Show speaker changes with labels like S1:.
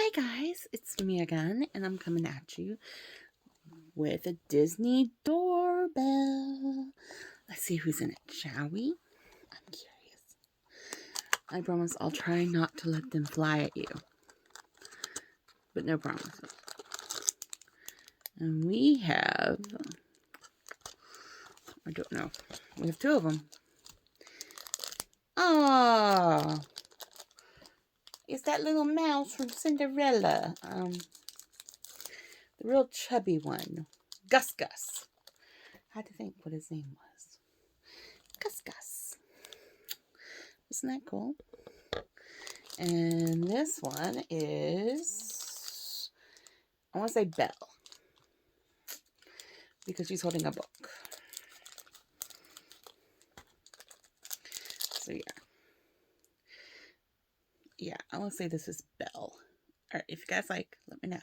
S1: Hi guys, it's me again, and I'm coming at you with a Disney doorbell. Let's see who's in it, shall we? I'm curious. I promise I'll try not to let them fly at you, but no promises. And we have, I don't know, we have two of them. Oh, it's that little mouse from Cinderella. The real chubby one, Gus Gus. I had to think what his name was. Gus Gus. Isn't that cool? And this one is, I want to say Belle, because she's holding a book. So yeah, I want to say this is Belle. Alright, if you guys like, let me know.